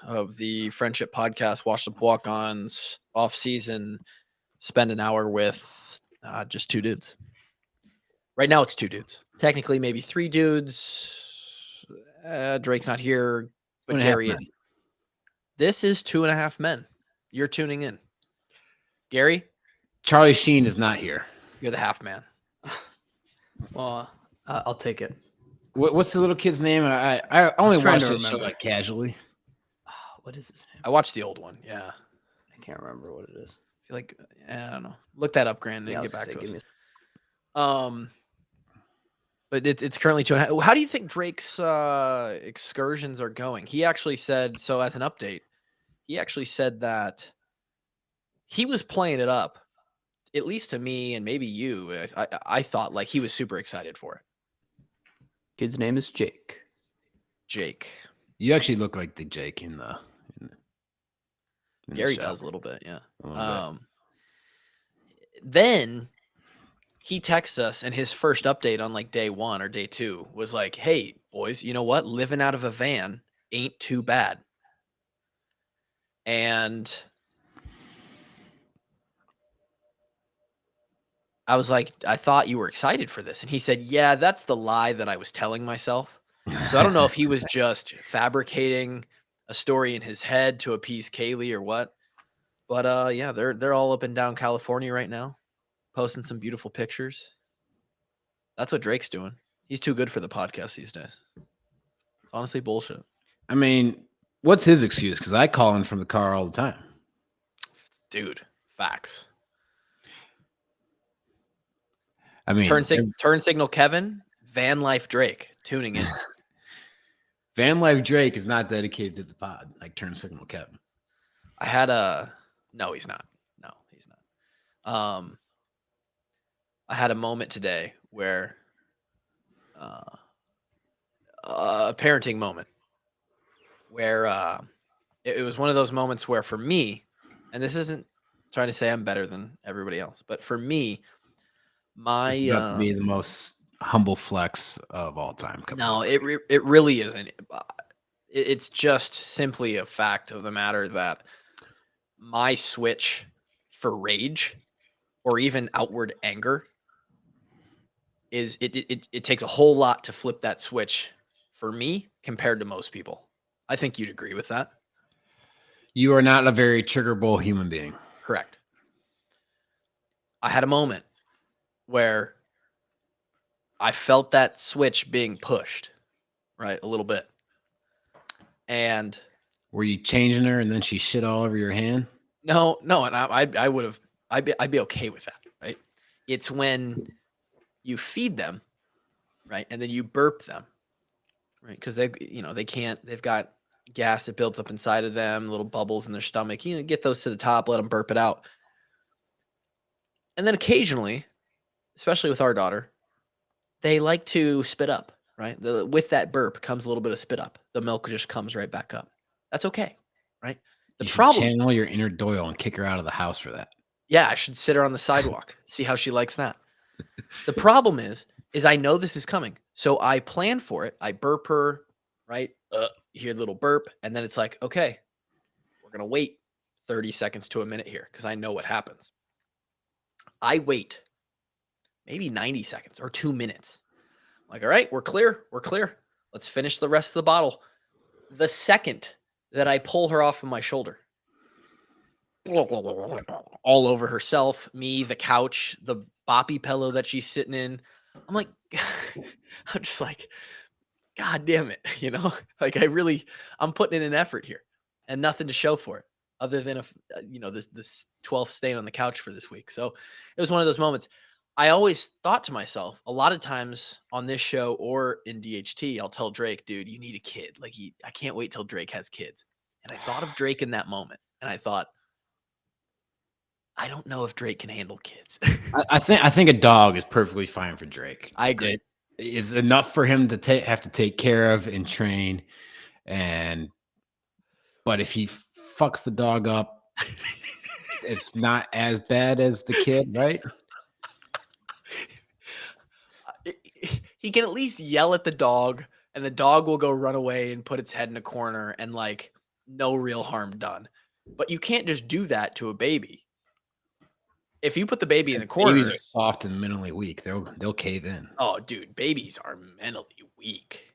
of the Friendship Podcast, Watch the Walk-Ons, off season, spend an hour with just two dudes. Right now it's two dudes. Technically, maybe three dudes. Drake's not here, but Gary. This is 2.5 men. You're tuning in. Gary? Charlie Sheen is not here. You're the half man. Well, I'll take it. What's the little kid's name? I only watched this show like casually. What is his name? I watched the old one. Yeah. I can't remember what it is. I feel like I don't know. Look that up, Grant, and get back to us. But it's currently 2.5. How do you think Drake's excursions are going? He actually said, so as an update, he actually said that he was playing it up, at least to me and maybe you. I thought like he was super excited for it. Kid's name is Jake. Jake. You actually look like the Jake in Gary does a little bit, yeah. Then he texts us, and his first update on like day 1 or day 2 was like, "Hey boys, you know what? Living out of a van ain't too bad." And I was like, "I thought you were excited for this," and he said, "Yeah, that's the lie that I was telling myself." So I don't know if he was just fabricating a story in his head to appease Kaylee or what. But yeah, they're all up and down California right now, posting some beautiful pictures. That's what Drake's doing. He's too good for the podcast these days. It's honestly bullshit. I mean, what's his excuse? Because I call him from the car all the time. Dude, facts. I mean, turn signal Kevin, van life Drake tuning in. Van life Drake is not dedicated to the pod like turn signal Kevin. No, he's not. No, he's not. I had a moment today where a parenting moment where it was one of those moments where for me, and this isn't trying to say I'm better than everybody else, but for me, my this is about to be the most humble flex of all time. No, it really isn't. It's just simply a fact of the matter that my switch for rage or even outward anger is it takes a whole lot to flip that switch for me compared to most people. I think you'd agree with that. You are not a very triggerable human being. Correct. I had a moment where I felt that switch being pushed, right, a little bit. And were you changing her and then she shit all over your hand? No, and I would have. I'd be okay with that, right? It's when you feed them, right, and then you burp them, right? Because they can't. They've got gas that builds up inside of them, little bubbles in their stomach. Get those to the top, let them burp it out, and then occasionally, especially with our daughter, they like to spit up, right? With that burp comes a little bit of spit up. The milk just comes right back up. That's okay, right? The problem, channel your inner Doyle and kick her out of the house for that. Yeah, I should sit her on the sidewalk, see how she likes that. The problem is I know this is coming, so I plan for it. I burp her, right? You hear a little burp, and then it's like, okay, we're gonna wait 30 seconds to a minute here because I know what happens. I wait maybe 90 seconds or 2 minutes. Like, all right, we're clear. Let's finish the rest of the bottle. The second that I pull her off of my shoulder, all over herself, me, the couch, the boppy pillow that she's sitting in. I'm like, I'm just like, God damn it. Like I'm putting in an effort here and nothing to show for it other than this 12th stain on the couch for this week. So it was one of those moments. I always thought to myself, a lot of times on this show or in DHT, I'll tell Drake, dude, you need a kid. Like I can't wait till Drake has kids. And I thought of Drake in that moment. And I thought, I don't know if Drake can handle kids. I think a dog is perfectly fine for Drake. I agree. It's enough for him to have to take care of and train. But if he fucks the dog up, it's not as bad as the kid, right? He can at least yell at the dog, and the dog will go run away and put its head in a corner and no real harm done. But you can't just do that to a baby. If you put the baby in the corner, Babies are soft and mentally weak. They'll cave in. oh, dude, babies are mentally weak.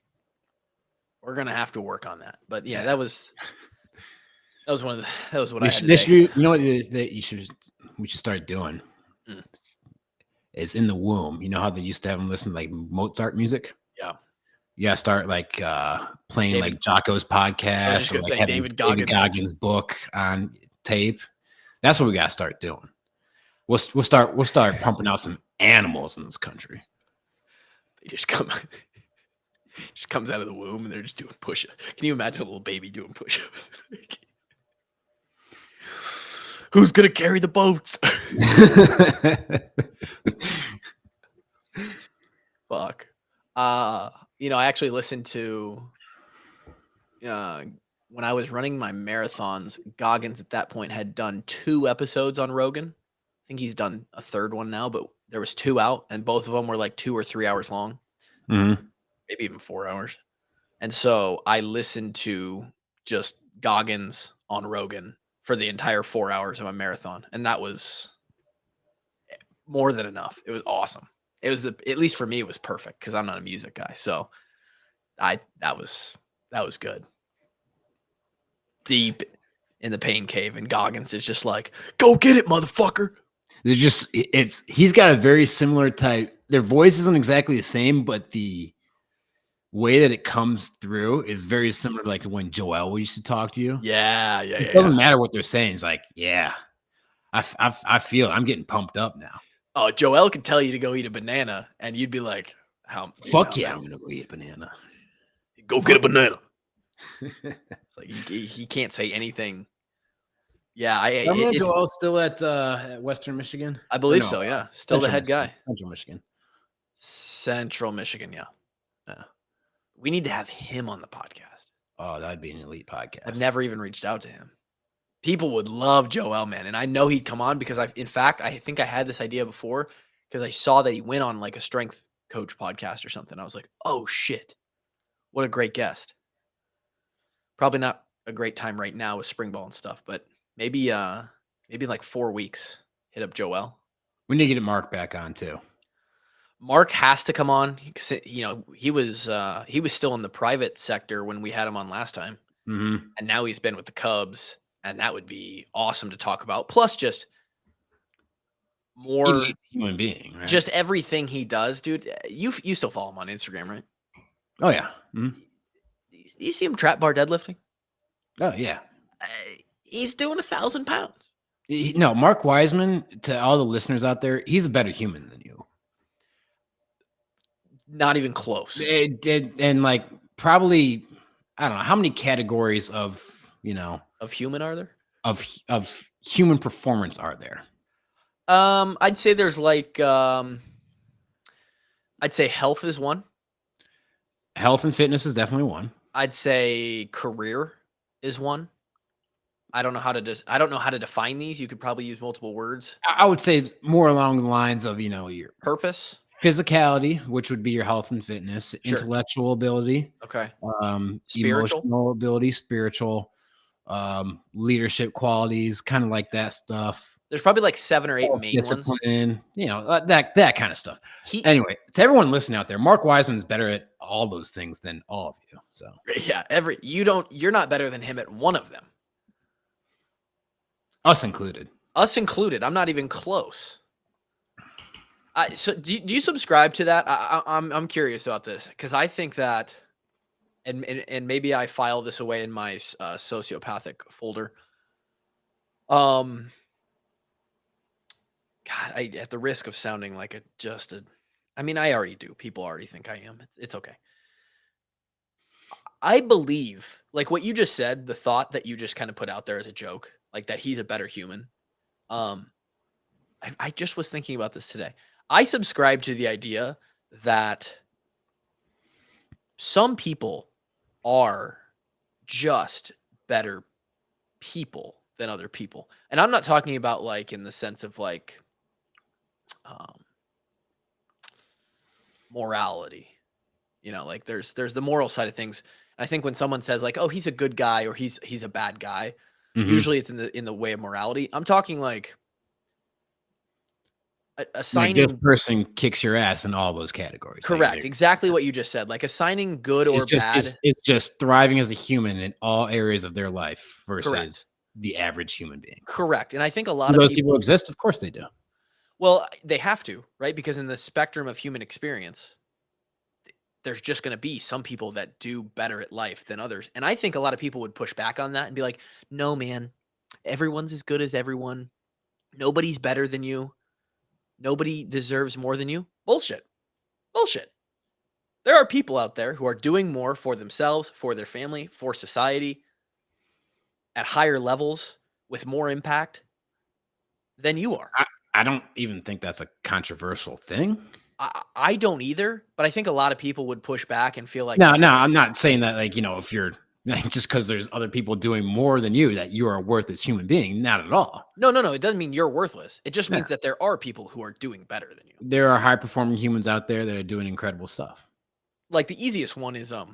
We're gonna have to work on that. But yeah, that was one of the, that was what I had to say. You know what we should start doing? Mm. It's in the womb. You know how they used to have them listen to like Mozart music? Yeah. You gotta start like playing David- like Jocko's podcast. I was just gonna or, like, say having David Goggins' book on tape. That's what we gotta start doing. We'll start pumping out some animals in this country. They just come, just comes out of the womb and they're just doing push-ups. Can you imagine a little baby doing push-ups? Who's gonna carry the boats? Fuck. You know, I actually listened to when I was running my marathons, Goggins at that point had done 2 episodes on Rogan. I think he's done a 3rd one now, but there was 2 out, and both of them were like 2 or 3 hours long, maybe even 4 hours. And so I listened to just Goggins on Rogan for the entire 4 hours of my marathon, and that was more than enough. It was awesome. It was at least for me, it was perfect because I'm not a music guy. So that was good. Deep in the pain cave, and Goggins is just like, "Go get it, motherfucker." They're just he's got a very similar type. Their voice isn't exactly the same, but the way that it comes through is very similar to like when Joel used to talk to you. Yeah. It doesn't matter what they're saying. It's like, yeah, I feel it. I'm getting pumped up now. Oh, Joel could tell you to go eat a banana, and you'd be like, "How? Fuck yeah, I'm gonna go eat a banana. Go get a banana." It's like he can't say anything. Yeah, it's, Joel's still at Western Michigan. I believe so. Yeah, still the head guy. Central Michigan. Central Michigan. Yeah. We need to have him on the podcast. Oh, that'd be an elite podcast. I've never even reached out to him. People would love Joel, man, and I know he'd come on because I think I had this idea before because I saw that he went on like a strength coach podcast or something. I was like, oh shit, what a great guest. Probably not a great time right now with spring ball and stuff, but maybe in like 4 weeks, hit up Joel. We need to get Mark back on too. Mark has to come on. You know, he was still in the private sector when we had him on last time, and now he's been with the Cubs, and that would be awesome to talk about. Plus, just more human being, right? Just everything he does, dude. You still follow him on Instagram, right? Oh yeah. You see him trap bar deadlifting? Oh yeah. He's doing 1,000 pounds. No, Mark Wiseman. To all the listeners out there, he's a better human than you. Not even close. And like probably, I don't know how many categories of human are there? Of human performance are there? I'd say there's like I'd say health is one. Health and fitness is definitely one. I'd say career is one. I don't know how to define these. You could probably use multiple words. I would say more along the lines of your purpose, physicality, which would be your health and fitness, intellectual ability, okay, spiritual emotional ability, spiritual, leadership qualities, kind of like that stuff. There's probably like 7 or 8 main discipline, ones. That kind of stuff. Anyway, to everyone listening out there, Mark Wiseman is better at all those things than all of you. So yeah, you're not better than him at one of them. Us included. I'm not even close. So do you subscribe to that? I'm curious about this because I think that, and maybe I file this away in my sociopathic folder. God, at the risk of sounding like I mean, I already do. People already think I am. It's okay. I believe, like what you just said, the thought that you just kind of put out there as a joke, like that he's a better human. I just was thinking about this today. I subscribe to the idea that some people are just better people than other people. And I'm not talking about like in the sense of like morality. Like there's the moral side of things. I think when someone says like, "Oh, he's a good guy" or "he's a bad guy," Mhm. usually it's in the way of morality. I'm talking like Like, this assigning person kicks your ass in all those categories. Like, correct, exactly what you just said, like assigning good or bad. it's just thriving as a human in all areas of their life Correct. versus the average human being. Correct. And I think a lot Do of those people people, exist? Of course they do. well, they have to, right? Because in the spectrum of human experience, there's just going to be some people that do better at life than others. And I think a lot of people would push back on that and be like, no, man, everyone's as good as everyone. Nobody's better than you. Nobody deserves more than you. Bullshit. Bullshit. There are people out there who are doing more for themselves, for their family, for society at higher levels with more impact than you are. I don't even think that's a controversial thing. I don't either, but I think a lot of people would push back and feel like No, because I'm not saying that, like, if you're just because there's other people doing more than you, that you are a worthless human being. Not at all. no, it doesn't mean you're worthless. It just Yeah. means that there are people who are doing better than you. There are high performing humans out there that are doing incredible stuff. Like the easiest one is The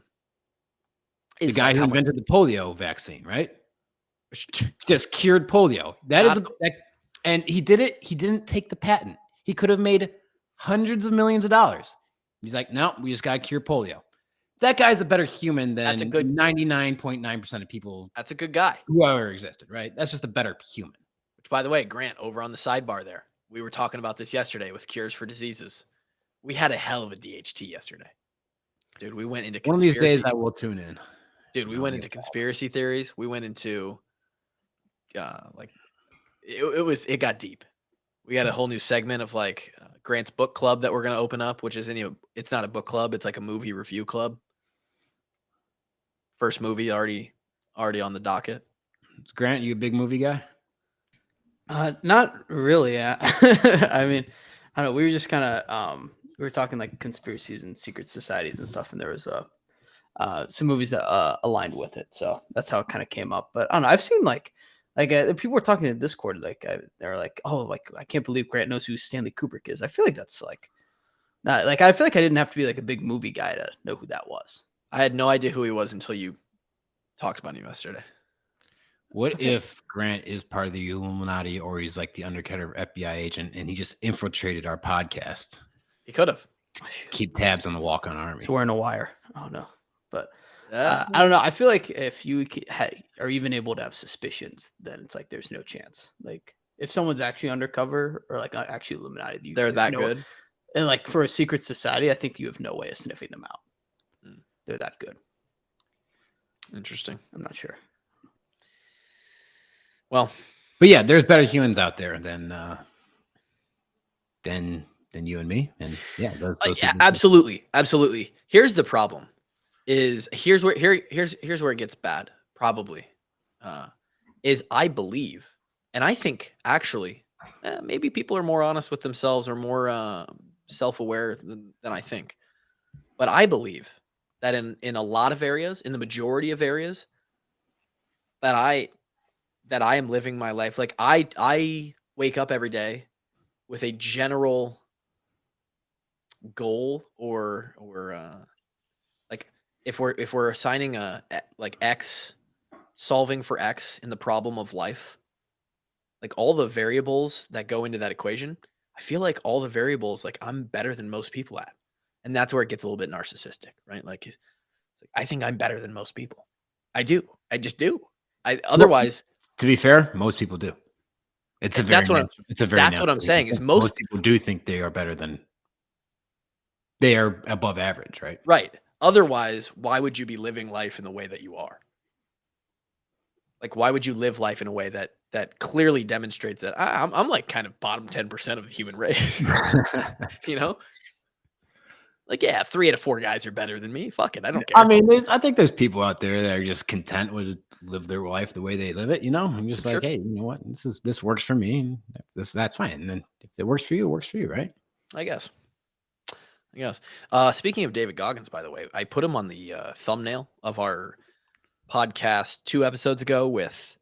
guy like who how much invented the polio vaccine, right? Just cured polio. That is and he did it. He didn't take the patent. He could have made hundreds of millions of dollars. He's like, no, we just got to cure polio. That guy's a better human than That's a good- 99.9% of people that's a good guy. who ever existed, right? That's just a better human. Which, by the way, Grant, over on the sidebar there, we were talking about this yesterday with cures for diseases. We had a hell of a DHT yesterday. Dude, we went into One of these conspiracy. days I will tune in. Dude, we went into conspiracy theories. We went into like it got deep. We got a whole new segment of like Grant's book club that we're gonna open up, which isn't even, it's not a book club, it's like a movie review club. First movie already on the docket. Grant, you a big movie guy? Not really. I mean, I don't know. We were just kind of we were talking like conspiracies and secret societies and stuff, and there was some movies that aligned with it. So that's how it kind of came up. But I don't know. I've seen like people were talking in Discord, like they're like, oh, like I can't believe Grant knows who Stanley Kubrick is. I feel like that's like not like I feel like I didn't have to be like a big movie guy to know who that was. I had no idea who he was until you talked about him yesterday. What if Grant is part of the Illuminati, or he's like the undercover FBI agent and he just infiltrated our podcast? He could have. Keep tabs on the Walkon Army. He's wearing a wire. Oh no. But Yeah. I don't know. I feel like if you are even able to have suspicions, then it's like there's no chance. Like if someone's actually undercover or like actually Illuminati, They're that good. And like for a secret society, I think you have no way of sniffing them out. They're that good. Interesting. I'm not sure. Well, but yeah, there's better humans out there than you and me, and yeah, those yeah, absolutely. Here's the problem: here's where it gets bad. Probably, is I believe, and I think actually, maybe people are more honest with themselves or more self-aware than I think. But I believe that in a lot of areas, in the majority of areas, that I am living my life. Like I wake up every day with a general goal or like if we're assigning a like X, solving for X in the problem of life, like all the variables that go into that equation, I feel like all the variables, like I'm better than most people at. And that's where it gets a little bit narcissistic, right? Like, it's like I think I'm better than most people. I do. I just do. Otherwise, to be fair, most people do. It's a very that's what I'm saying is most people do think they are better than they are above average, right? Right. Otherwise, why would you be living life in the way that you are? Like, why would you live life in a way that clearly demonstrates that I'm like kind of bottom 10% of the human race? You know? Like, yeah, 3 out of 4 guys are better than me. Fuck it, I don't care. I mean, I think there's people out there that are just content with live their life the way they live it. I'm just like, hey, you know what? This works for me, and that's fine. And then if it works for you, it works for you, right? I guess. Speaking of David Goggins, by the way, I put him on the thumbnail of our podcast 2 episodes ago with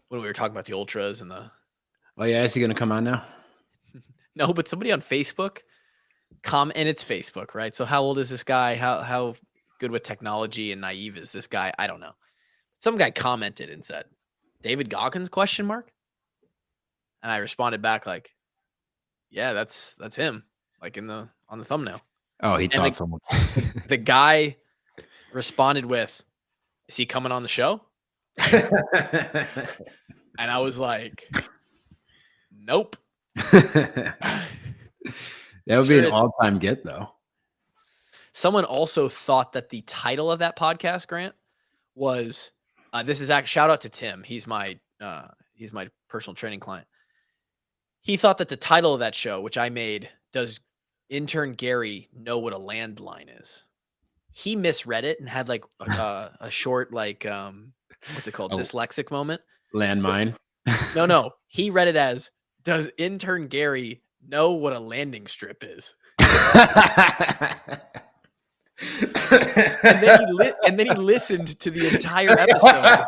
when we were talking about the ultras and the. Oh yeah, is he going to come on now? No, but somebody on Facebook and it's Facebook, right? So how old is this guy? How good with technology and naive is this guy? I don't know. Some guy commented and said, David Goggins, question mark? And I responded back like, yeah, that's him, like on the thumbnail. Oh, he And thought someone. the guy responded with, is he coming on the show? And I was like, nope. That would be Sure an isn't. all-time get, though. Someone also thought that the title of that podcast, Grant, was this is actually shout out to Tim. He's my personal training client. He thought that the title of that show, which I made, does intern Gary know what a landline is? He misread it and had like a short like what's it called? Dyslexic moment. Landmine. No. He read it as, does intern Gary know what a landing strip is? And then he listened to the entire episode.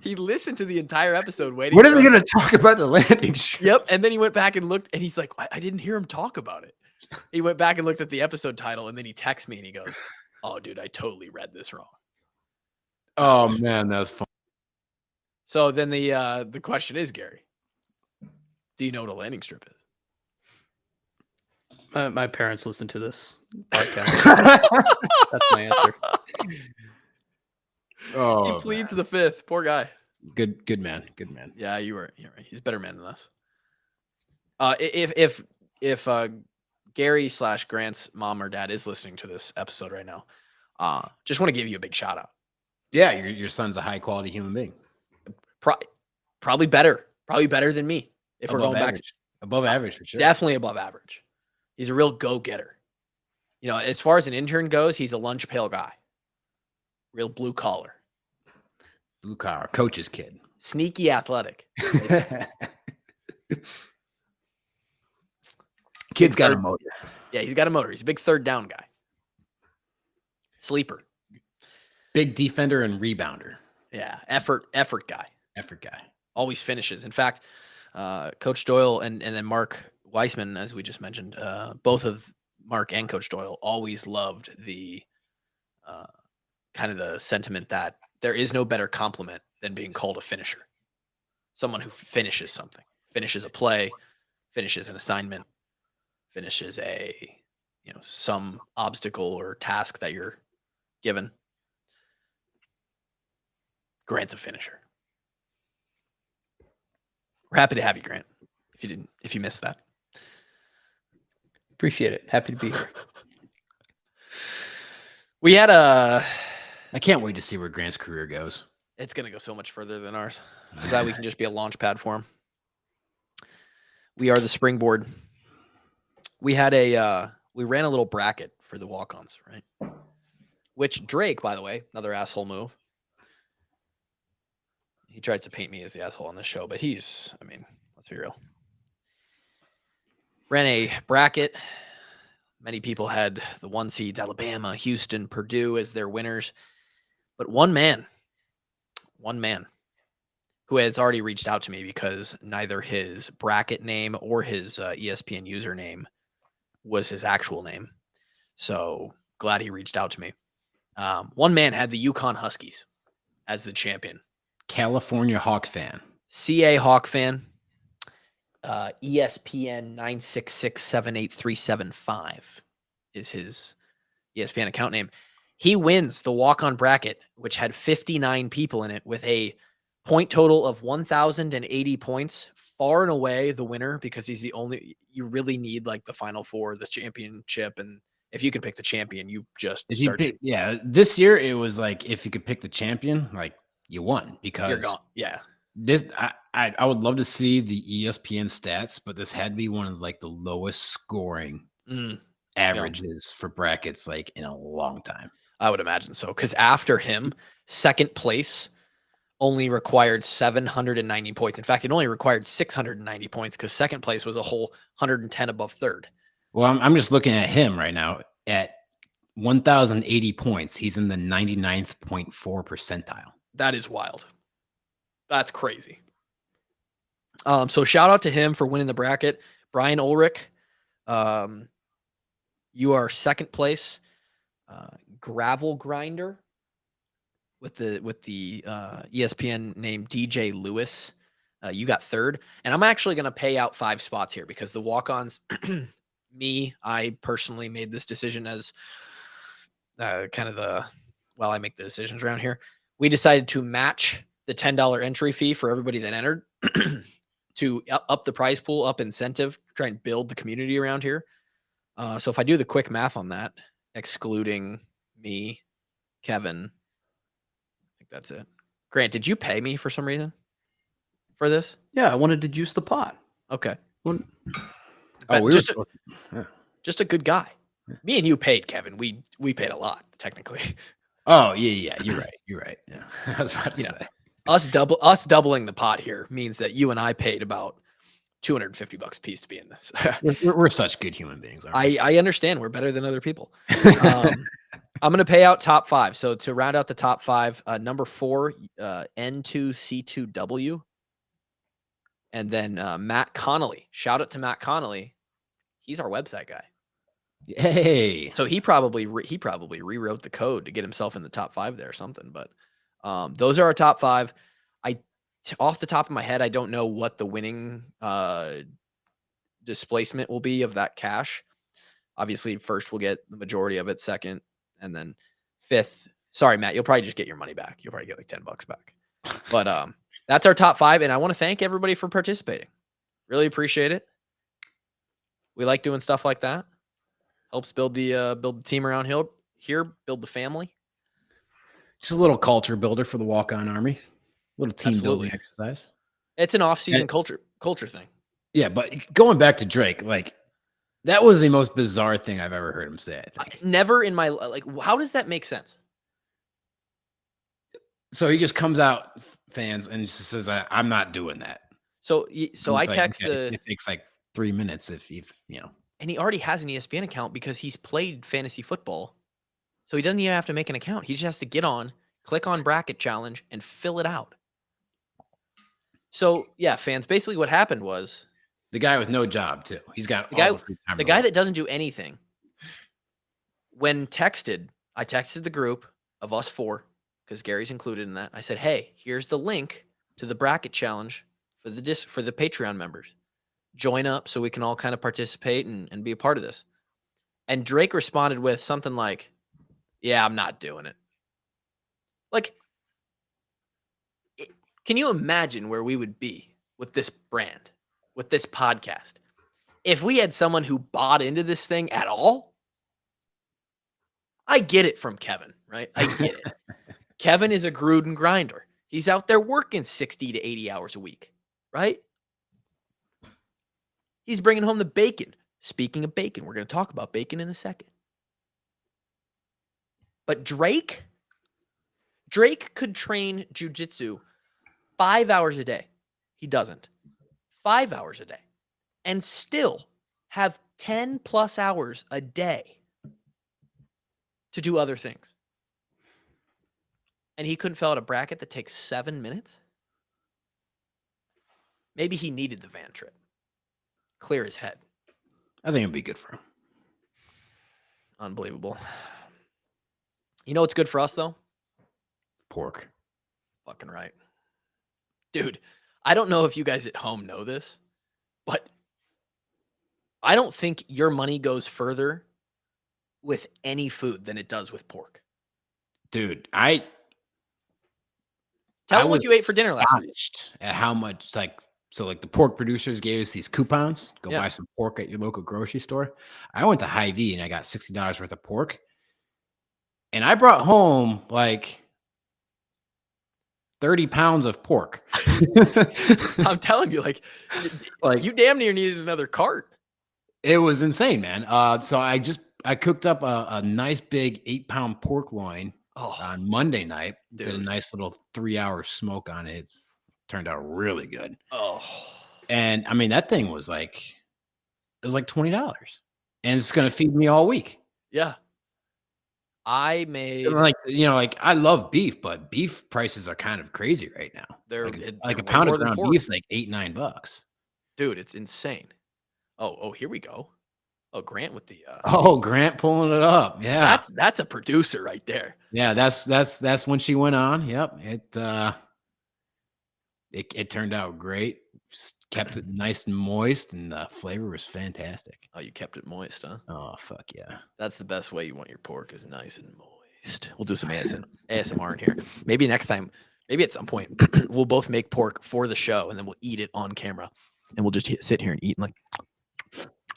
He listened to the entire episode waiting. What are we going to talk about the landing strip? Yep. And then he went back and looked, and he's like, I didn't hear him talk about it. He went back and looked at the episode title, and then he texts me and he goes, oh, dude, I totally read this wrong. Oh, man, that's fun. So then the question is, Gary, do you know what a landing strip is? My parents listen to this podcast. That's my answer. Oh, He pleads the fifth. Poor guy. good man. Good man. Yeah, you're right. He's a better man than us. If Gary / Grant's mom or dad is listening to this episode right now, just want to give you a big shout out. Yeah, your son's a high quality human being. Probably better than me. If Above we're going average. back, Above average for sure. definitely above average. He's a real go getter. You know, as far as an intern goes, he's a lunch pail guy. Real blue collar. Blue collar, coach's kid. Sneaky athletic. Kid's got a motor. Yeah, he's got a motor. He's a big third down guy. Sleeper. Big defender and rebounder. Yeah, effort guy. Effort guy. Always finishes. In fact, Coach Doyle and then Mark Weissman, as we just mentioned, both of Mark and Coach Doyle always loved the kind of the sentiment that there is no better compliment than being called a finisher. Someone who finishes something, finishes a play, finishes an assignment, finishes some obstacle or task that you're given. Grant's a finisher. We're happy to have you, Grant. If you missed that. Appreciate it. Happy to be here. We had I can't wait to see where Grant's career goes. It's going to go so much further than ours. I'm glad we can just be a launch pad for him. We are the springboard. We had we ran a little bracket for the walk-ons, right? Which Drake, by the way, another asshole move. He tries to paint me as the asshole on this show, but let's be real. Ran a bracket. Many people had the 1 seeds, Alabama, Houston, Purdue as their winners. But one man who has already reached out to me because neither his bracket name or his ESPN username was his actual name. So glad he reached out to me. One man had the Yukon Huskies as the champion. California Hawk fan. CA Hawk fan. ESPN 9667835 is his ESPN account name. He wins the Walkon Bracket, which had 59 people in it with a point total of 1,080 points. Far and away the winner because he's the only. You really need like the Final Four, this championship, and if you can pick the champion, you just this year it was like if you could pick the champion, like you won because you're gone. Yeah. This I would love to see the ESPN stats, but this had to be one of like the lowest scoring averages for brackets like in a long time. I would imagine so because after him, second place only required 790 points. In fact, it only required 690 points because second place was a whole 110 above third. Well, I'm just looking at him right now at 1,080 points. He's in the 99.4 percentile. That is wild. That's crazy. So shout out to him for winning the bracket. Brian Ulrich You are second place. Gravel Grinder with the ESPN name DJ Lewis. You got third, and I'm actually going to pay out 5 spots here because the walk-ons. I personally made this decision as kind of I make the decisions around here. We decided to match the $10 entry fee for everybody that entered to up the prize pool, up incentive, try and build the community around here. So if I do the quick math on that, excluding me, Kevin, I think that's it. Grant, did you pay me for some reason for this? Yeah, I wanted to juice the pot. Okay. Oh, just a good guy. Me and you paid, Kevin. We paid a lot, technically. Oh, yeah. You're right. Yeah. I was about to say. Us doubling the pot here means that you and I paid about $250 a piece to be in this. we're such good human beings. Aren't we? I understand. We're better than other people. I'm going to pay out top 5. So to round out the top 5, number 4, N2C2W. And then Matt Connolly. Shout out to Matt Connolly. He's our website guy. Hey. So he probably rewrote the code to get himself in the top 5 there or something. But those are our top 5. Off the top of my head, I don't know what the winning displacement will be of that cash. Obviously, first we'll get the majority of it, second, and then fifth. Sorry, Matt, you'll probably just get your money back. You'll probably get like $10 back. But that's our top 5, and I want to thank everybody for participating. Really appreciate it. We like doing stuff like that. Helps build the team around here, build the family. Just a little culture builder for the Walkon Army. Little team building exercise. It's an off-season culture thing. Yeah, but going back to Drake, like that was the most bizarre thing I've ever heard him say. I think. Never in my how does that make sense? So he just comes out, fans, and just says, "I'm not doing that." So I text it takes like 3 minutes if and he already has an ESPN account because he's played fantasy football. So he doesn't even have to make an account. He just has to get on, click on bracket challenge, and fill it out. So yeah, fans, basically what happened was the guy with no job too. He's got the guy that doesn't do anything. When I texted the group of us 4, because Gary's included in that. I said, hey, here's the link to the bracket challenge for the Patreon members. Join up so we can all kind of participate and be a part of this. And Drake responded with something like, yeah, I'm not doing it. Like, can you imagine where we would be with this brand, with this podcast, if we had someone who bought into this thing at all? I get it from Kevin, right? I get it. Kevin is a Gruden grinder. He's out there working 60 to 80 hours a week, right? He's bringing home the bacon. Speaking of bacon, we're going to talk about bacon in a second. But Drake could train jiu-jitsu 5 hours a day. He doesn't. 5 hours a day. And still have 10 plus hours a day to do other things. And he couldn't fill out a bracket that takes 7 minutes? Maybe he needed the van trip. Clear his head. I think it'd be good for him. Unbelievable. You know what's good for us, though? Pork. Fucking right. Dude, I don't know if you guys at home know this, but I don't think your money goes further with any food than it does with pork. Dude, Tell me what you ate for dinner last night. At how much, the pork producers gave us these coupons. Go buy some pork at your local grocery store. I went to Hy-Vee and I got $60 worth of pork. And I brought home 30 pounds of pork. I'm telling you, you damn near needed another cart. It was insane, man. So I cooked up a nice big 8-pound pork loin on Monday night. Dude. Did a nice little 3-hour smoke on it. It turned out really good. Oh, and I mean, that thing was it was $20, and it's going to feed me all week. Yeah. I made I love beef, but beef prices are kind of crazy right now. They're a pound of ground beef is $8-9. Dude, it's insane. Oh, here we go. Oh, Grant with the Oh, Grant pulling it up. Yeah. that's a producer right there. Yeah, that's when she went on. Yep. It turned out great. Just kept it nice and moist, and the flavor was fantastic. Oh, you kept it moist, huh? Oh, fuck yeah. That's the best way you want your pork, is nice and moist. We'll do some ASMR in here. Maybe next time, maybe at some point, we'll both make pork for the show, and then we'll eat it on camera, and we'll just sit here and eat and like.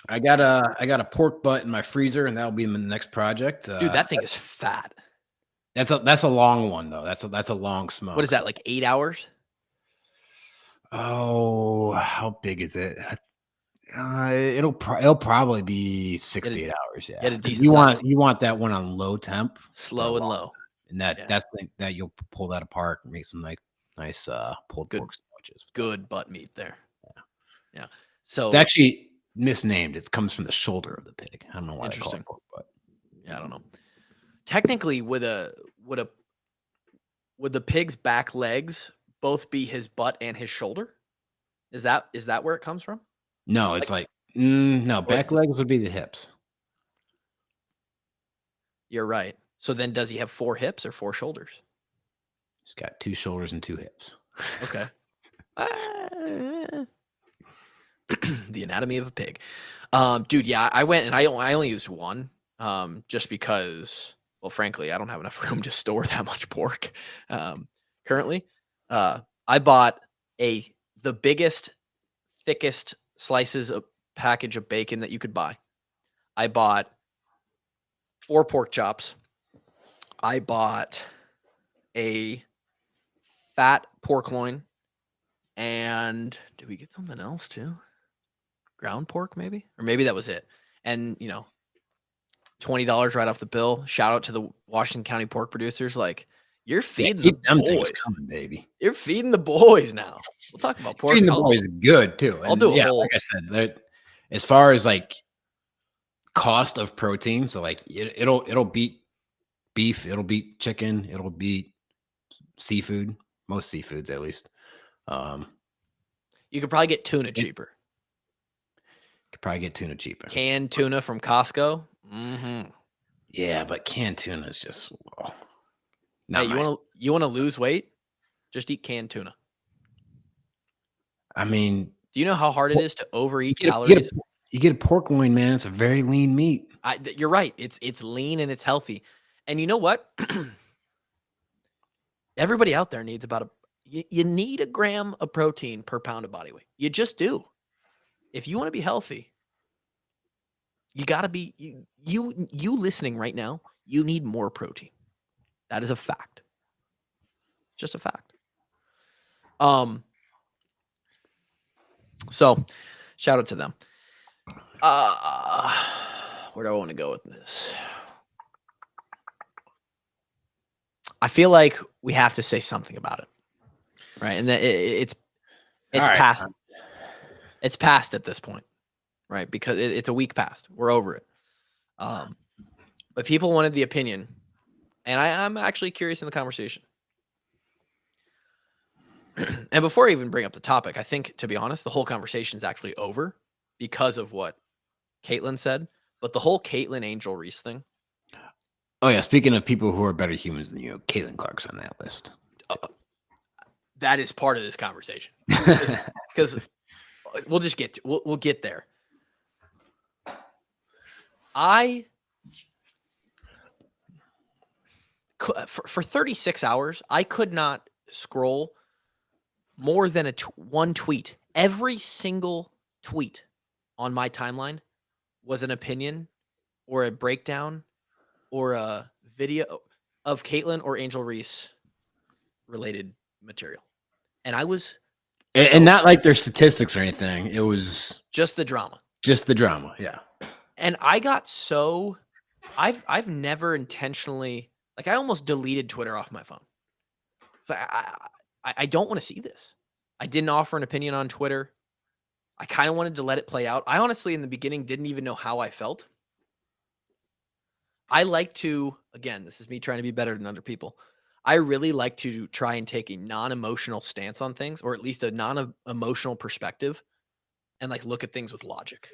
I got a pork butt in my freezer, and that'll be in the next project. Dude, that thing is fat. That's a long one though. That's a long smoke. What is that, like 8 hours? Oh, how big is it? It'll probably be 6 to 8 hours. Yeah, get a 'Cause decent you want that one on low temp, slow and low, and that's that you'll pull that apart and make some nice pulled pork sandwiches. Good butt meat there. Yeah. So it's actually misnamed. It comes from the shoulder of the pig. I don't know why they call it pork butt. Yeah, I don't know. Technically, would the pig's back legs both be his butt and his shoulder? Is that where it comes from? No, it's no, back legs would be the hips. You're right. So then does he have 4 hips or 4 shoulders? He's got 2 shoulders and 2 hips. Okay. The anatomy of a pig. Dude, yeah, I went and I only used one just because, well, frankly, I don't have enough room to store that much pork currently. I bought the biggest, thickest slices of package of bacon that you could buy. I bought 4 pork chops. I bought a fat pork loin. And did we get something else too? Ground pork, maybe? Or maybe that was it. And, $20 right off the bill. Shout out to the Washington County pork producers. Like, you're feeding the boys. Things coming, baby. You're feeding the boys now. We'll talk about pork. Feeding the boys is good too. I'll do a whole. Like I said, as far as like cost of protein, so like it'll beat beef, it'll beat chicken, it'll beat seafood, most seafoods at least. You could probably get tuna cheaper. Canned tuna from Costco. Mm-hmm. Yeah, but canned tuna is just hey, you want to lose weight? Just eat canned tuna. I mean, do you know how hard it is to overeat calories? You get a pork loin, man. It's a very lean meat. You're right. It's lean and it's healthy. And you know what? Everybody out there needs about you need a gram of protein per pound of body weight. You just do. If you want to be healthy, you got to be you listening right now, you need more protein. That is a fact. Just a fact. So shout out to them. Where do I want to go with this? I feel like we have to say something about it. Right. And that it's past. Right. It's past at this point. Right. Because it's a week past. We're over it. But people wanted the opinion. And I'm actually curious in the conversation. And before I even bring up the topic, I think, to be honest, the whole conversation is actually over because of what Caitlin said. But the whole Caitlin Angel Reese thing. Oh, yeah. Speaking of people who are better humans than you, Caitlin Clark's on that list. That is part of this conversation. Because we'll just get to we'll get there. For 36 hours, I could not scroll more than one tweet. Every single tweet on my timeline was an opinion or a breakdown or a video of Caitlin or Angel Reese related material. And I was... And not like their statistics or anything. It was... just the drama. Yeah. And I got so... I've never intentionally... Like, I almost deleted Twitter off my phone. So I don't want to see this. I didn't offer an opinion on Twitter. I kind of wanted to let it play out. I honestly, in the beginning, didn't even know how I felt. I like to, again, this is me trying to be better than other people. I really like to try and take a non-emotional stance on things, or at least a non-emotional perspective, and like look at things with logic.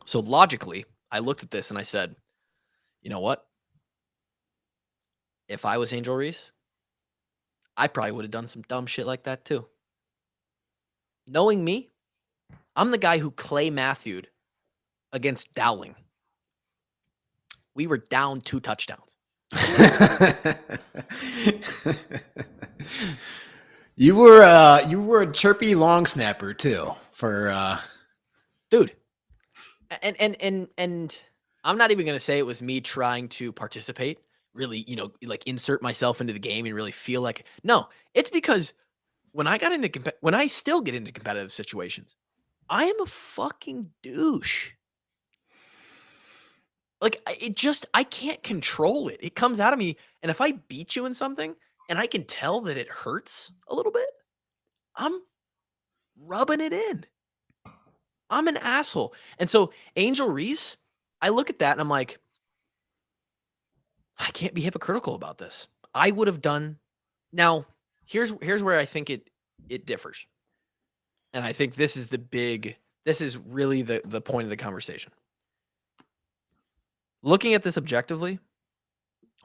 So logically, I looked at this and I said, you know what? If I was Angel Reese, I probably would have done some dumb shit like that too. Knowing me, I'm the guy who Clay Matthewed against Dowling. We were down 2 touchdowns. You were a chirpy long snapper too for Dude. And I'm not even going to say it was me trying to participate, really, like insert myself into the game and really feel like no, it's because when I still get into competitive situations, I am a fucking douche. Like I can't control it. It comes out of me, and if I beat you in something and I can tell that it hurts a little bit, I'm rubbing it in. I'm an asshole. And so Angel Reese, I look at that and I'm like, I can't be hypocritical about this. I would have done. Now, here's where I think it differs. And I think this is really the point of the conversation. Looking at this objectively,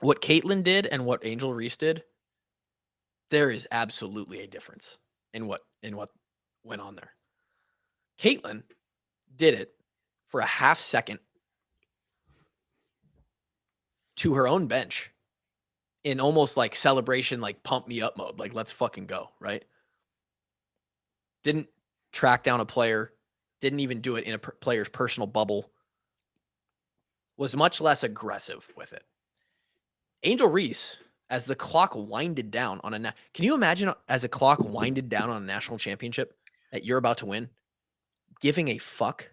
what Caitlyn did and what Angel Reese did, there is absolutely a difference in what went on there. Caitlyn did it for a half second to her own bench in almost like celebration, like pump me up mode, like let's fucking go, right? Didn't track down a player, didn't even do it in a player's personal bubble, was much less aggressive with it. Angel Reese, as the clock winded down on can you imagine as a clock winded down on a national championship that you're about to win, giving a fuck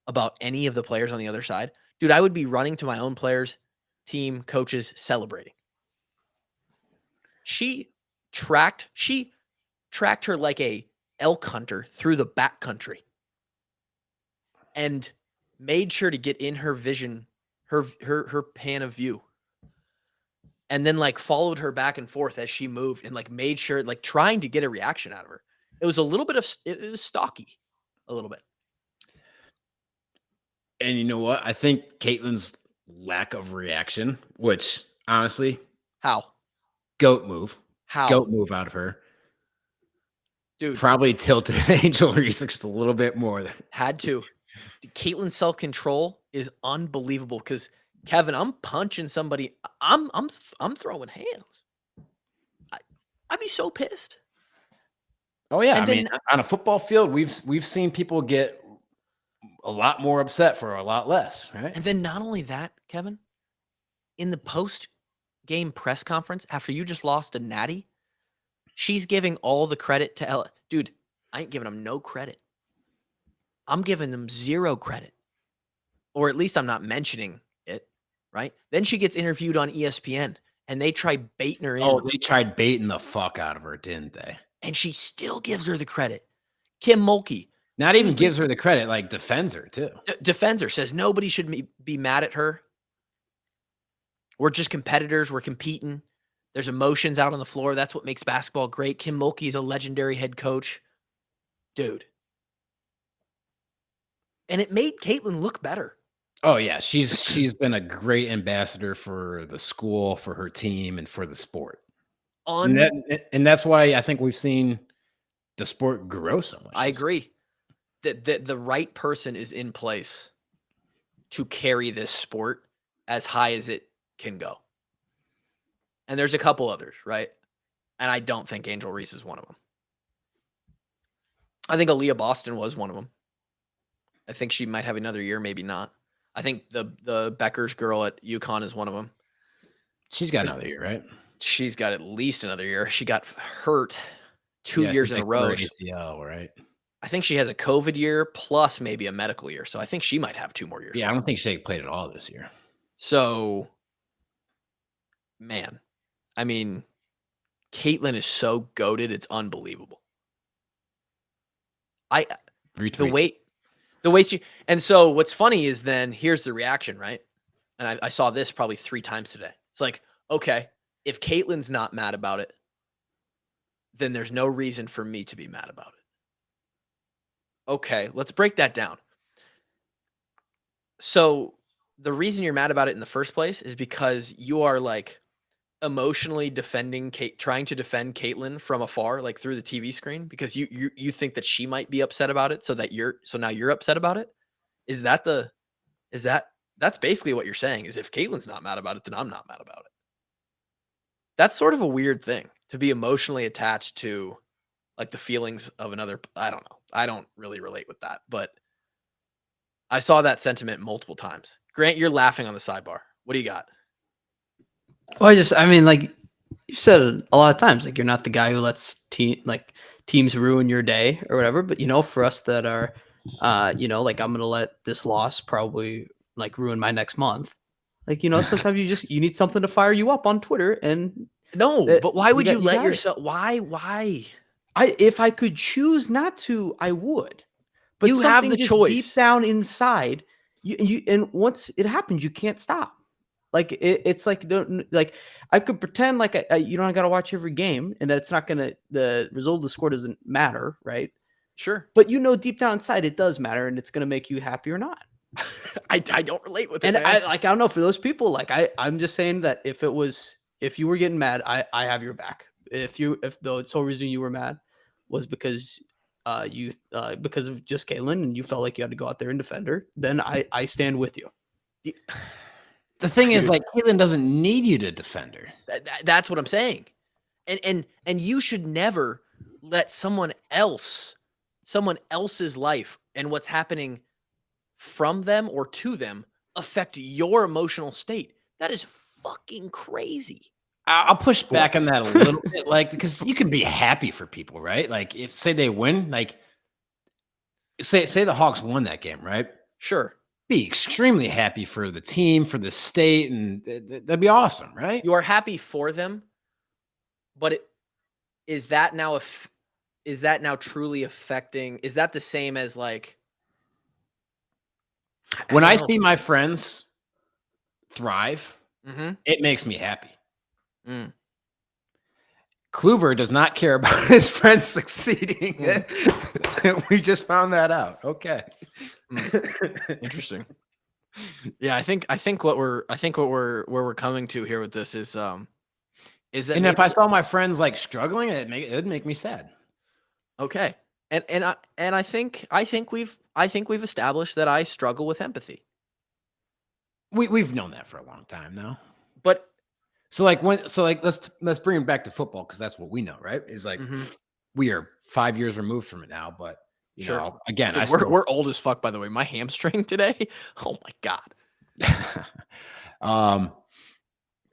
about any of the players on the other side? Dude, I would be running to my own players, team, coaches, celebrating. She tracked her like a elk hunter through the backcountry and made sure to get in her vision, her pan of view. And then like followed her back and forth as she moved and like made sure, like trying to get a reaction out of her. It was a little bit of, it was stocky a little bit. And you know what? I think Caitlyn's lack of reaction, which honestly, goat move out of her. Dude, probably tilted Angel Reese just a little bit more. Had to. Caitlyn's self-control is unbelievable because Kevin, I'm punching somebody. I'm throwing hands. I'd be so pissed. Oh yeah, I mean, on a football field, we've seen people get a lot more upset for a lot less, right? And then not only that, Kevin, in the post-game press conference after you just lost a natty, she's giving all the credit to Ella. Dude, I ain't giving them no credit. I'm giving them zero credit. Or at least I'm not mentioning it, right? Then she gets interviewed on ESPN, and they try baiting her in. Oh, they tried baiting the fuck out of her, didn't they? And she still gives her the credit. Kim Mulkey. Not even gives her the credit, like defends her too. Defends her, says nobody should be mad at her. We're just competitors. We're competing. There's emotions out on the floor. That's what makes basketball great. Kim Mulkey is a legendary head coach. Dude. And it made Caitlyn look better. Oh yeah, she's been a great ambassador for the school, for her team, and for the sport. And that's why I think we've seen the sport grow so much. I agree. That the right person is in place to carry this sport as high as it can go. And there's a couple others, right? And I don't think Angel Reese is one of them. I think Aaliyah Boston was one of them. I think she might have another year, maybe not. I think the Beckers girl at UConn is one of them. She's got another year, right? She's got at least another year. She got hurt 2 years in a row. ACL, right? I think she has a COVID year plus maybe a medical year. So I think she might have 2 more years. Yeah, I don't think she played at all this year. So, man, I mean, Caitlyn is so goated. It's unbelievable. Retweet. The way she, and so what's funny is then here's the reaction, right? And I saw this probably 3 times today. It's like, okay, if Caitlyn's not mad about it, then there's no reason for me to be mad about it. Okay, let's break that down. So the reason you're mad about it in the first place is because you are like emotionally defending trying to defend Caitlyn from afar, like through the TV screen, because you think that she might be upset about it, so now you're upset about it. Is that that's basically what you're saying? Is if Caitlyn's not mad about it, then I'm not mad about it. That's sort of a weird thing to be emotionally attached to, like the feelings of another. I don't know. I don't really relate with that, but I saw that sentiment multiple times. Grant, you're laughing on the sidebar. What do you got? Well, I mean, like you said it a lot of times, like you're not the guy who lets teams ruin your day or whatever. But for us that are, like I'm gonna let this loss probably like ruin my next month. Like sometimes you need something to fire you up on Twitter, and No, but why would you let got it. yourself? Why? If I could choose not to, I would. But You have the just choice. deep down inside, and once it happens, you can't stop. Like it's like like I could pretend like I got to watch every game, and that's not gonna the result of the score doesn't matter, right? Sure, But deep down inside it does matter, and it's gonna make you happy or not. I don't relate with it, And man. I don't know, for those people, like I'm just saying that if you were getting mad, I have your back. If the sole reason you were mad was because because of just Caitlyn and you felt like you had to go out there and defend her, then I stand with you. The thing is, Dude. like, Caitlyn doesn't need you to defend her. That's what I'm saying. And you should never let someone else's life and what's happening from them or to them affect your emotional state. That is fucking crazy. I'll push back on Sports. that a little bit, like, because you can be happy for people, right? Like, if say they win, like, say the Hawks won that game, right? Sure. Be extremely happy for the team, for the state, and that'd be awesome, right? You are happy for them, but is that now truly affecting? Is that the same as like When don't I know. see my friends thrive, Mhm. it makes me happy. Mm. Kluver does not care about his friends succeeding. We just found that out. Okay. Interesting. Yeah, I think where we're coming to here with this is that And if I saw my friends like struggling, it'd make me sad. okay. And I think we've established that I struggle with empathy. We've known that for a long time now. But So let's bring it back to football, because that's what we know, right? Is like we are 5 years removed from it now, but you know, again, dude, we're old as fuck, by the way. My hamstring today. Oh my God.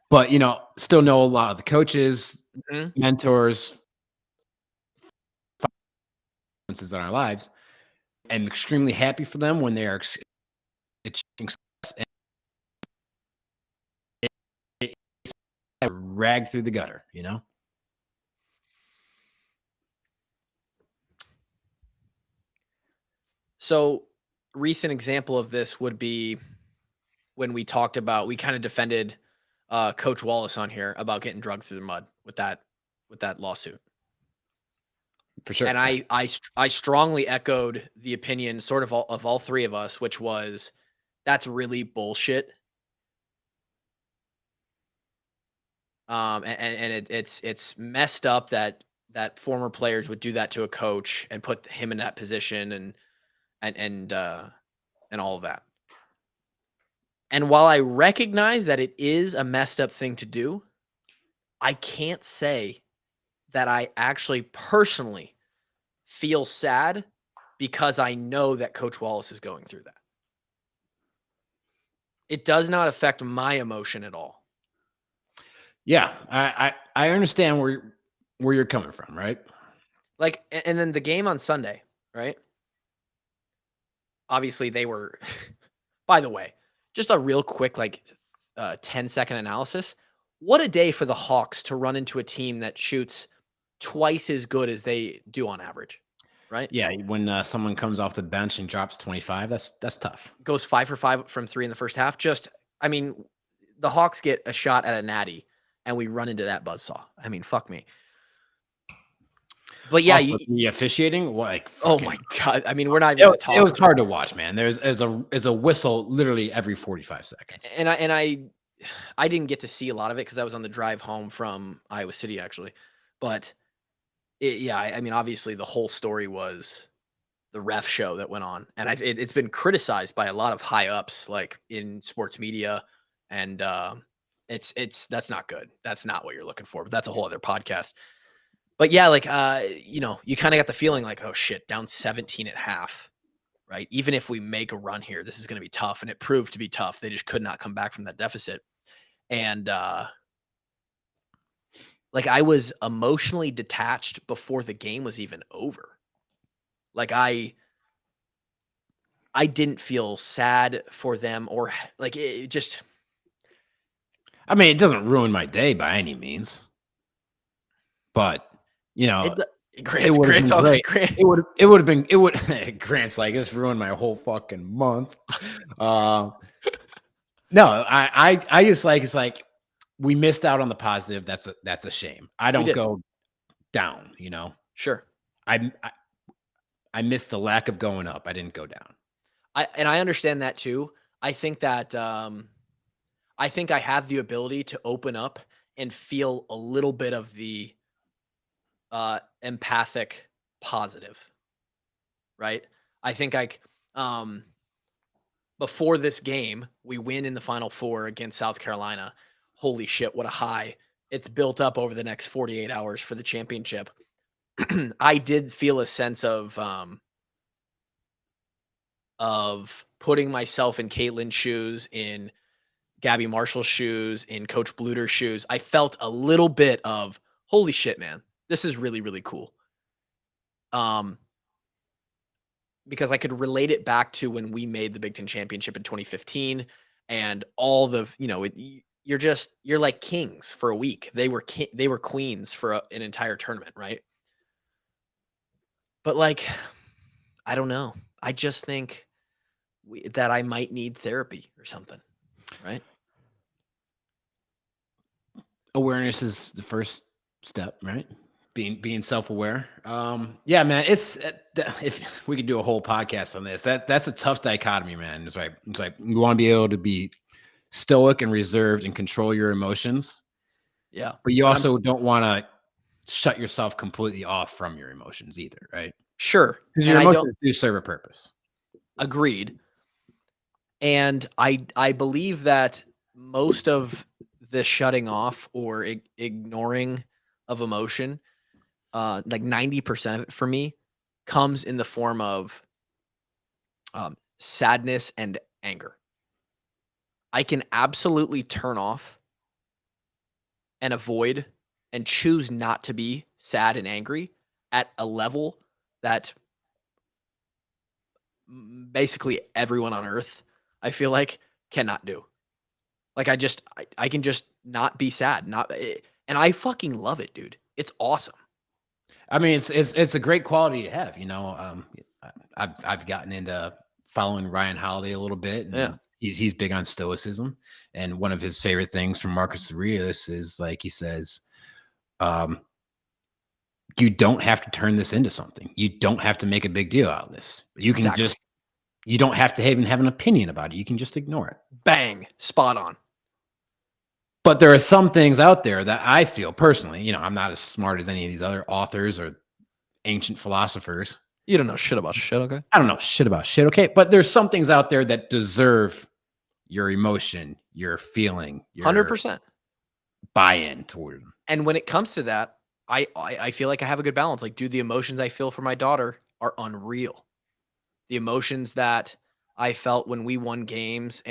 But still know a lot of the coaches, mentors, influences in our lives, and extremely happy for them when they are achieving success and rag through the gutter, So, recent example of this would be when we kind of defended Coach Wallace on here about getting drugged through the mud with that lawsuit. for sure. And I strongly echoed the opinion sort of all three of us, which was that's really bullshit. And it's messed up that former players would do that to a coach and put him in that position and all of that. And while I recognize that it is a messed up thing to do, I can't say that I actually personally feel sad because I know that Coach Wallace is going through that. It does not affect my emotion at all. Yeah, I understand where you're coming from, right? Like, and then the game on Sunday, right? Obviously, they were. By the way, just a real quick, 10-second analysis. What a day for the Hawks to run into a team that shoots twice as good as they do on average, right? Yeah, when someone comes off the bench and drops 25, that's tough. Goes 5 for 5 from 3 in the first half. I mean, the Hawks get a shot at a natty, and we run into that buzzsaw. I mean, fuck me. But yeah, Also, the officiating, like, oh fucking, my God. I mean, we're not even going to talk. it was hard to watch, man. There's a whistle literally every 45 seconds. And I didn't get to see a lot of it because I was on the drive home from Iowa City, actually. But I mean, obviously, the whole story was the ref show that went on, and it's been criticized by a lot of high ups, like in sports media, and that's not good. That's not what you're looking for. But that's a whole other podcast. But yeah, like you kind of got the feeling like, oh shit, down 17 at half, right? Even if we make a run here, this is going to be tough, and it proved to be tough. They just could not come back from that deficit, and like I was emotionally detached before the game was even over. Like I didn't feel sad for them or like it just. I mean, it doesn't ruin my day by any means, but you know, Grant's been on great. Grant. It would have been Grant's like, this ruined my whole fucking month. No, I just like, it's like we missed out on the positive. That's a shame. I don't go down, you know. Sure. I missed the lack of going up. I didn't go down. I understand that too. I think that I think I have the ability to open up and feel a little bit of the empathic positive, right? I think before this game, we win in the Final Four against South Carolina. Holy shit, what a high. It's built up over the next 48 hours for the championship. I did feel a sense of putting myself in Caitlin's shoes, in Gabby Marshall's shoes, in Coach Bluter's shoes. I felt a little bit of, holy shit, man, this is really, really cool. Because I could relate it back to when we made the Big Ten championship in 2015 and all the, you're like kings for a week. They were queens for an entire tournament, right? But like, I don't know. I just think that I might need therapy or something, right? Awareness is the first step, right? Being self-aware. Yeah, man, it's if we could do a whole podcast on this, that's a tough dichotomy, man. It's like you want to be able to be stoic and reserved and control your emotions. Yeah. But you also don't want to shut yourself completely off from your emotions either, right? Sure. Because your emotions do serve a purpose. Agreed. And I believe that most of the shutting off or ignoring of emotion, like 90% of it for me, comes in the form of sadness and anger. I can absolutely turn off and avoid and choose not to be sad and angry at a level that basically everyone on earth, I feel like, cannot do. Like I can just not be sad, and I fucking love it, dude. It's awesome. I mean, it's a great quality to have, you know. I've gotten into following Ryan Holiday a little bit. And Yeah. He's big on stoicism, and one of his favorite things from Marcus Aurelius is, like, he says, you don't have to turn this into something. You don't have to make a big deal out of this. You can you don't have to even have an opinion about it. You can just ignore it. Bang, spot on. But there are some things out there that I feel personally, you know, I'm not as smart as any of these other authors or ancient philosophers. You don't know shit about shit, okay? I don't know shit about shit, okay? But there's some things out there that deserve your emotion, your feeling, your 100% buy-in toward them. And when it comes to that, I feel like I have a good balance. Like, dude, the emotions I feel for my daughter are unreal. The emotions that I felt when we won games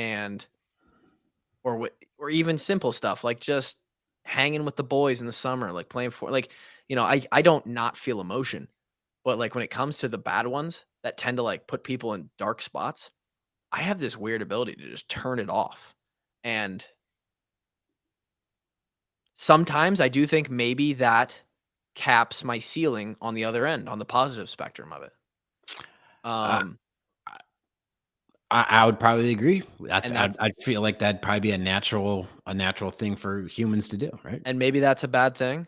or even simple stuff like just hanging with the boys in the summer, like playing for, like, I don't not feel emotion, but like when it comes to the bad ones that tend to like put people in dark spots, I have this weird ability to just turn it off. And sometimes I do think maybe that caps my ceiling on the other end, on the positive spectrum of it. I would probably agree. And I'd feel like that'd probably be a natural thing for humans to do, right? And maybe that's a bad thing,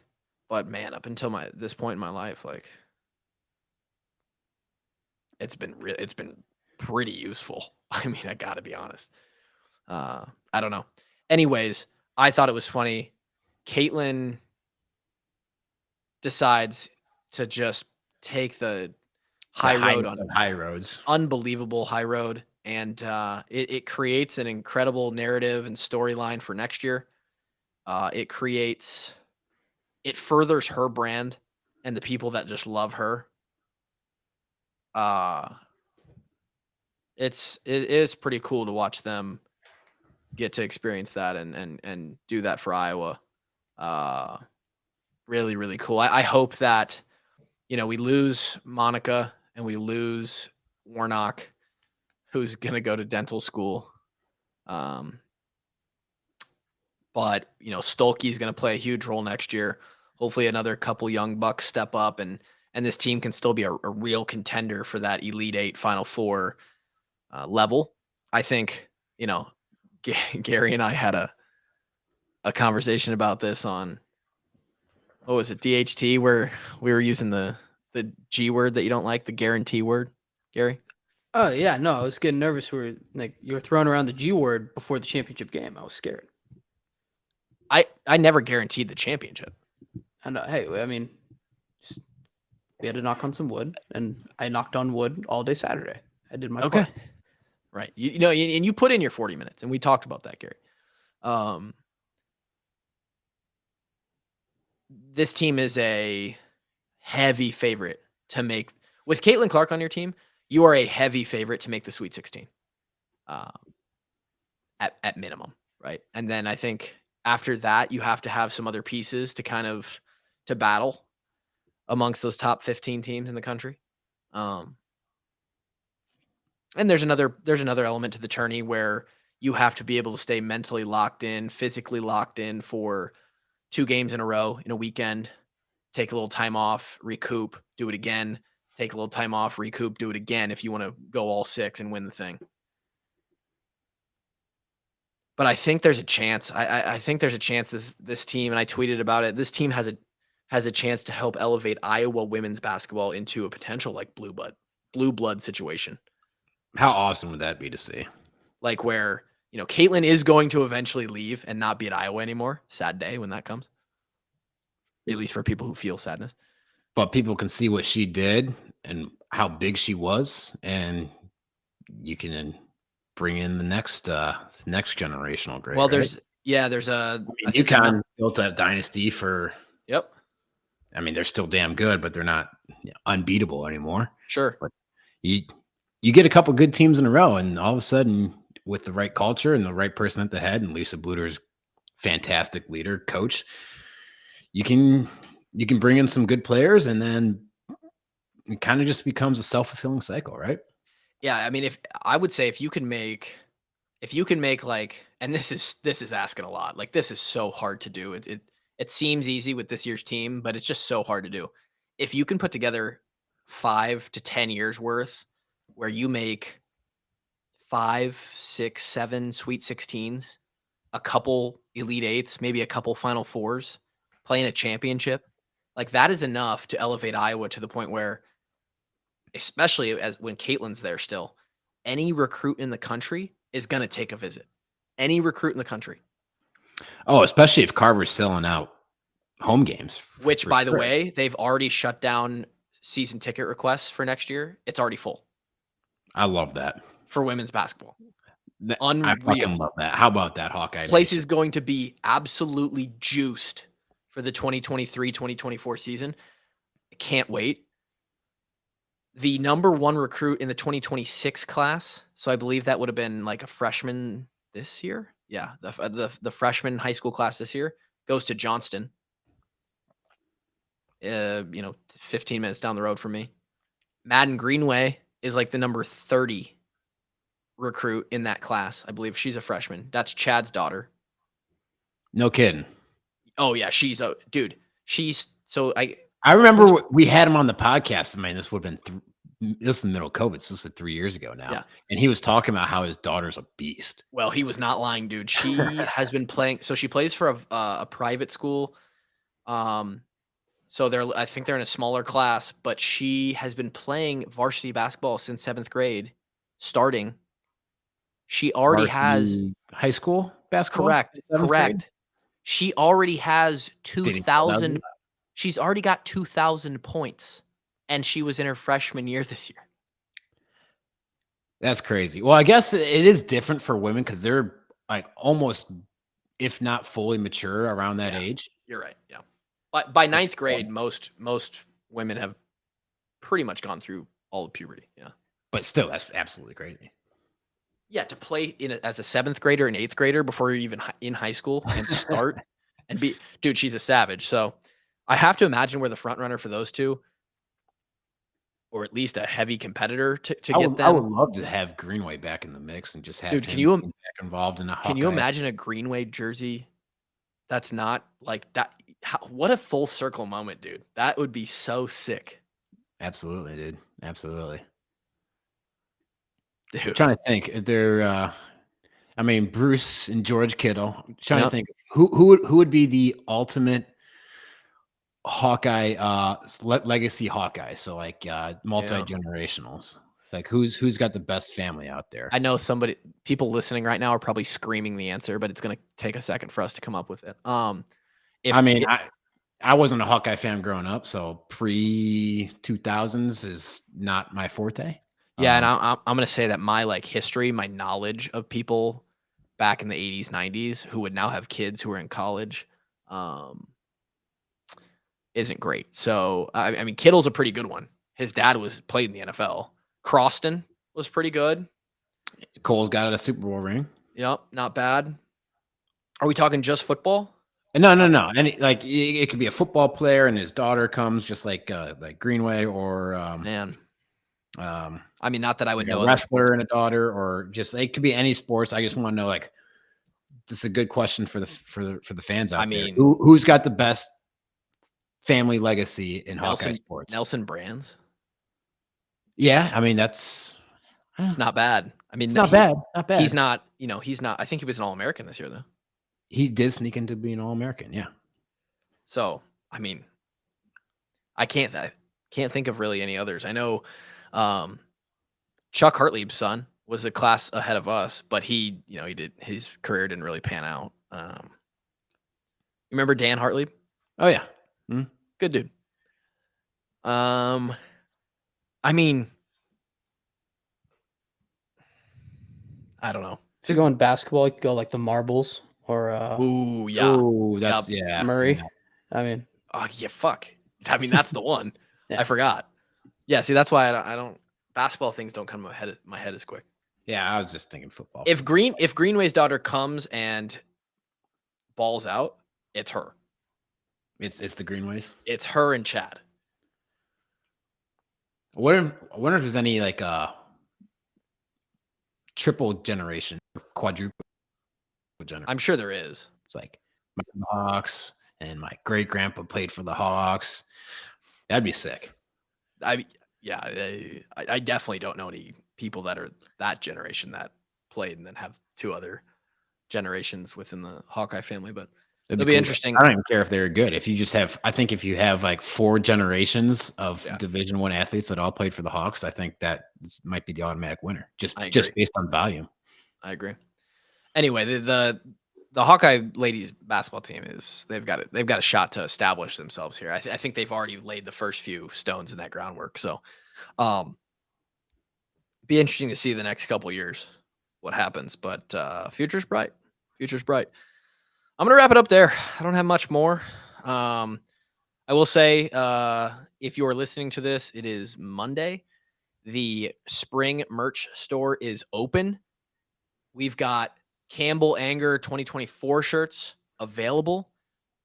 But man, up until this point in my life, like it's been pretty useful. I mean, I gotta be honest. I don't know. Anyways, I thought it was funny. Caitlyn decides to just take the high road on high roads. unbelievable high road, and it creates an incredible narrative and storyline for next year. It furthers her brand and the people that just love her. It is pretty cool to watch them get to experience that and do that for Iowa. Really, really cool. I hope that, we lose Monica and we lose Warnock, who's going to go to dental school. But, Stolke's going to play a huge role next year. Hopefully another couple young bucks step up and this team can still be a real contender for that Elite Eight Final Four level. I think, Gary and I had a conversation about this on, what was it, DHT, where we were using the G word that you don't like, the guarantee word, Gary? Oh yeah, no, I was getting nervous. You were throwing around the G word before the championship game. I was scared. I never guaranteed the championship. And hey, I mean, we had to knock on some wood, and I knocked on wood all day Saturday. I did my part. Right. And you put in your 40 minutes, and we talked about that, Gary. This team is a heavy favorite to make. With Caitlin Clark on your team, you are a heavy favorite to make the Sweet 16. At minimum, right? And then I think after that, you have to have some other pieces to kind of to battle amongst those top 15 teams in the country. And there's another element to the tourney where you have to be able to stay mentally locked in, physically locked in for 2 games in a row in a weekend, take a little time off, recoup, do it again, take a little time off, recoup, do it again if you want to go all 6 and win the thing. But I think there's a chance. I think there's a chance this team, and I tweeted about it, this team has a chance to help elevate Iowa women's basketball into a potential like blue blood situation. How awesome would that be to see? Like where, Caitlin is going to eventually leave and not be at Iowa anymore. Sad day when that comes. At least for people who feel sadness. But people can see what she did and how big she was, and you can bring in the next generational grade. Well, right? there's a UConn built a dynasty for. Yep. I mean, they're still damn good, but they're not unbeatable anymore. Sure. But you get a couple good teams in a row, and all of a sudden, with the right culture and the right person at the head, and Lisa Bluter's fantastic leader, coach, you can bring in some good players, and then it kind of just becomes a self-fulfilling cycle, right? Yeah, I mean, if you can make like, and this is asking a lot. Like this is so hard to do. It seems easy with this year's team, but it's just so hard to do. If you can put together 5 to 10 years worth where you make 5, 6, 7 Sweet 16s, a couple Elite Eights, maybe a couple Final Fours, playing a championship, like that is enough to elevate Iowa to the point where, especially as when Caitlin's there still, any recruit in the country is going to take a visit. Any recruit in the country. Oh, especially if Carver's selling out home games. Which, by the way, they've already shut down season ticket requests for next year. It's already full. I love that. For women's basketball. I fucking love that. How about that, Hawkeye? Place is going to be absolutely juiced for the 2023-2024 season. I can't wait. The number 1 recruit in the 2026 class, so I believe that would have been like a freshman this year. Yeah, the freshman high school class this year goes to Johnston. 15 minutes down the road from me. Madden Greenway is like the number 30 recruit in that class. I believe she's a freshman. That's Chad's daughter. No kidding. Oh yeah, she's a dude. I remember we had him on the podcast. I mean, this would have been this was in the middle of COVID, so this is 3 years ago now. Yeah. And he was talking about how his daughter's a beast. Well, he was not lying, dude. She has been playing. So she plays for a private school. So I think they're in a smaller class, but she has been playing varsity basketball since 7th grade, starting. She already has Varsity high school basketball in 7th grade? correct. She already has Dating 12,000? 2,000. She's already got 2,000 points, and she was in her freshman year this year. That's crazy. Well, I guess it is different for women because they're like almost, if not fully mature around that Yeah. age. You're right. Yeah. But by ninth It's grade, most women have pretty much gone through all of puberty. Yeah. But still, that's absolutely crazy. Yeah, to play as a 7th grader and 8th grader before you're even in high school and start and be dude, she's a savage. So I have to imagine we're the front runner for those two, or at least a heavy competitor to I get would, I would them. love to have Greenway back in the mix and just have Dude, him back involved in a can you Hawkeye. imagine a Greenway jersey that's not like that? What a full circle moment, dude. That would be so sick. Absolutely, dude. Absolutely. I'm Dude. trying to think. I mean, Bruce and George Kittle. I'm trying to Yep. think who would be the ultimate Hawkeye, legacy Hawkeye. So like multi-generationals. Like who's got the best family out there? I know people listening right now are probably screaming the answer, but it's gonna take a second for us to come up with it. I mean, I wasn't a Hawkeye fan growing up, so pre 2000s is not my forte. Yeah, and I'm gonna say that my history, my knowledge of people back in the 80s, 90s who would now have kids who are in college, isn't great. So I mean, Kittle's a pretty good one. His dad played in the NFL. Croston was pretty good. Cole's got a Super Bowl ring. Yep, not bad. Are we talking just football? No. And it could be a football player, and his daughter comes, just like Greenway, or Man, I mean, not that I would know a wrestler and a daughter, or just it could be any sports. I just want to know, like, this is a good question for the fans out there. Who's got the best family legacy in Hawkeye sports? Nelson Brands. Yeah, I mean it's not bad. I mean, it's not bad. Not bad. He's not. He's not. I think he was an All-American this year, though. He did sneak into being All-American. Yeah. So I mean, I can't think of really any others. I know Chuck Hartlieb's son was a class ahead of us, but he did his career didn't really pan out. Remember Dan Hartlieb? Oh yeah, good dude. I mean, I don't know. If you go in basketball, you could go like the Marbles or ooh yeah, ooh that's yeah Murray. Yeah. I mean, oh yeah, fuck. I mean, that's the one. Yeah. I forgot. Yeah, see, that's why I don't basketball things don't come to my head as quick. Yeah, I was just thinking football. If Greenway's daughter comes and balls out, it's her. It's the Greenways. It's her and Chad. I wonder if there's any triple generation, quadruple generation. I'm sure there is. It's like my Hawks and my great grandpa played for the Hawks. That'd be sick. I definitely don't know any people that are that generation that played and then have two other generations within the Hawkeye family, but it'll be interesting. I don't even care if they're good. If you just have, I think if you have like 4 generations of Division I athletes that all played for the Hawks, I think that might be the automatic winner, just based on volume. I agree. Anyway, the Hawkeye ladies basketball team they've got a shot to establish themselves here. I think they've already laid the first few stones in that groundwork. So, be interesting to see the next couple years what happens. But future's bright. Future's bright. I'm gonna wrap it up there. I don't have much more. I will say, if you are listening to this, it is Monday. The spring merch store is open. We've got Campbell Anger 2024 shirts available.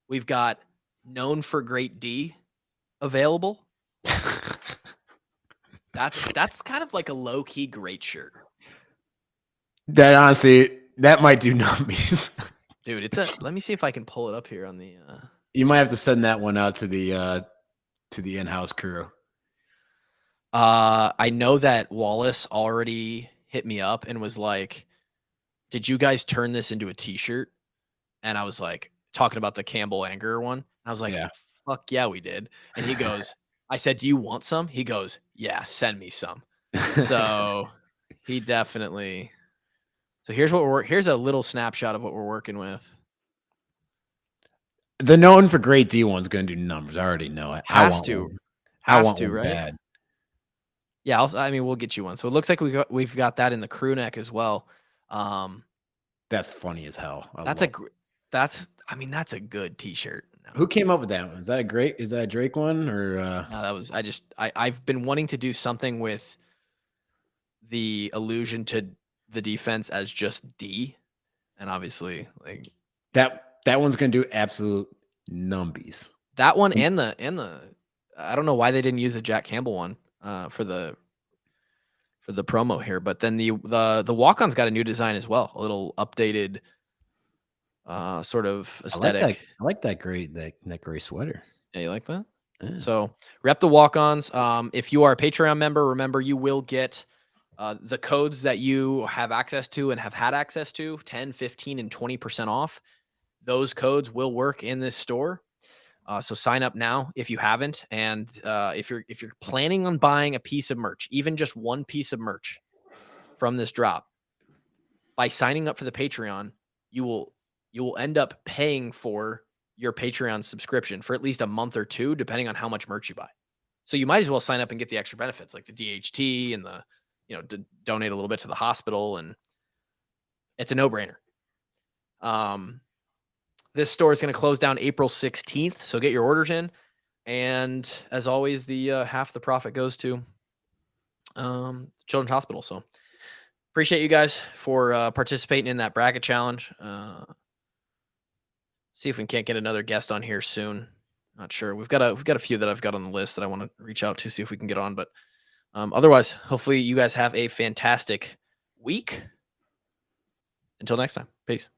We've got Known for Great D available. That's kind of like a low-key great shirt. That honestly, that might do nummies. Dude, let me see if I can pull it up here on the You might have to send that one out to the in-house crew. I know that Wallace already hit me up and was like, did you guys turn this into a t-shirt? And I was like, talking about the Campbell Anger one. And I was like, fuck yeah, we did. And he goes, I said, do you want some? He goes, yeah, send me some. So he definitely. So here's a little snapshot of what we're working with. The known for great D one's going to do numbers. I already know it. I want one. I want one right? bad. Yeah, I mean, we'll get you one. So it looks like we've got that in the crew neck as well. That's funny as hell. That's a good T-shirt. Who came up with that one? Is that a Drake one or? No, that was I've been wanting to do something with the allusion to the defense as just D, and obviously like that one's gonna do absolute numbies. That one and the I don't know why they didn't use the Jack Campbell one for the promo here, but then the Walkon's got a new design as well, a little updated sort of aesthetic. I like that gray sweater. Yeah, you like that? Yeah. So rep the Walk-ons. If you are a Patreon member, remember you will get the codes that you have access to and have had access to, 10, 15, and 20% off. Those codes will work in this store. So sign up now if you haven't. And if you're planning on buying a piece of merch, even just one piece of merch from this drop, by signing up for the Patreon, you will end up paying for your Patreon subscription for at least a month or two, depending on how much merch you buy. So you might as well sign up and get the extra benefits like the DHT and the, to donate a little bit to the hospital, and it's a no-brainer. This store is going to close down April 16th, so get your orders in. And as always, the half the profit goes to Children's Hospital. So appreciate you guys for participating in that bracket challenge. See if we can't get another guest on here soon. Not sure. We've got a few that I've got on the list that I want to reach out to, see if we can get on. But otherwise, hopefully you guys have a fantastic week. Until next time, peace.